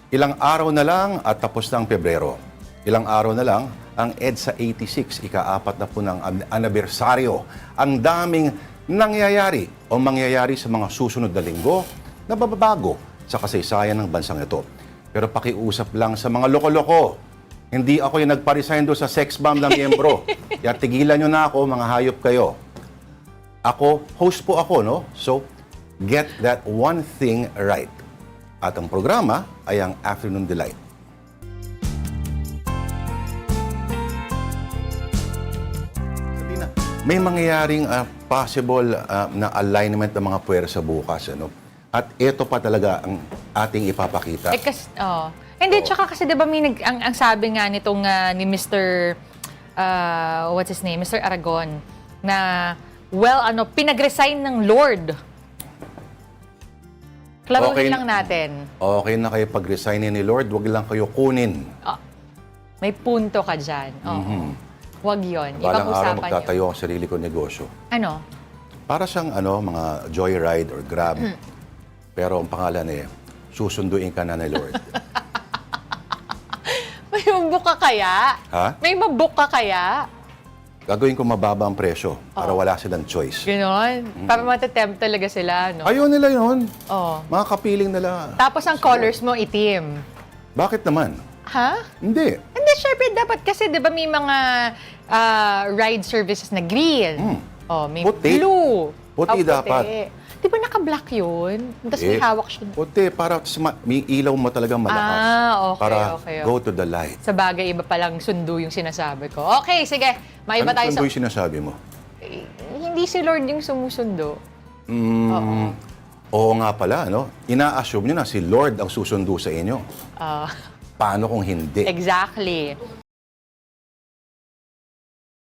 Ilang araw na lang at tapos na ang Pebrero. Ilang araw na lang ang EDSA 86, ika-4 na po ng anibersaryo. Ang daming nangyayari o mangyayari sa mga susunod na linggo na bababago sa kasaysayan ng bansang ito. Pero pakiusap lang sa mga loko-loko. Hindi ako yung nagpa-resign doon sa sex bomb na miyembro. Kaya tigilan nyo na ako, mga hayop kayo. Ako, host po ako, no? So, get that one thing right. At ang programa ay ang Afternoon Delight. Sabi na, may mangyayaring possible na alignment ng mga puwersa bukas. Ano? At ito pa talaga ang ating ipapakita. Hindi, tsaka kasi diba ang sabi nga nitong ni Mr. What's his name? Mr. Aragon, na pinag-resign ng Lord. Klaruhin lang natin. Okay na kayo pag-resignin ni Lord, wag lang kayo kunin. May punto ka dyan. Wag yun. Balang araw Ipag-usapan magtatayo ang sarili ko negosyo. Ano? Para siyang mga Joyride or Grab. Pero ang pangalan susunduin ka na ni Lord. May mabook ka kaya? Ha? May mabook ka kaya? Gagawin ko mababa ang presyo para wala silang choice. Ganon. Para matatempt talaga sila, no? Ayaw nila yun. Oo. Mga kapiling nila. Tapos ang colors mo itim. Bakit naman? Ha? Hindi. Hindi, syempre dapat kasi, di ba, may mga ride services na green. May Puti. blue. Puti dapat. Di ba naka-black yun? Tapos may hawak siya. Puti, para may ilaw mo talagang malakas. Okay, para okay. go to the light. Sa bagay, iba palang sundo yung sinasabi ko. Okay, sige. Maiba tayo Ano yung sinasabi mo? Hindi si Lord yung sumusundo. Oo nga pala, no? Ina-assume nyo na si Lord ang susundo sa inyo. Paano kung hindi? Exactly.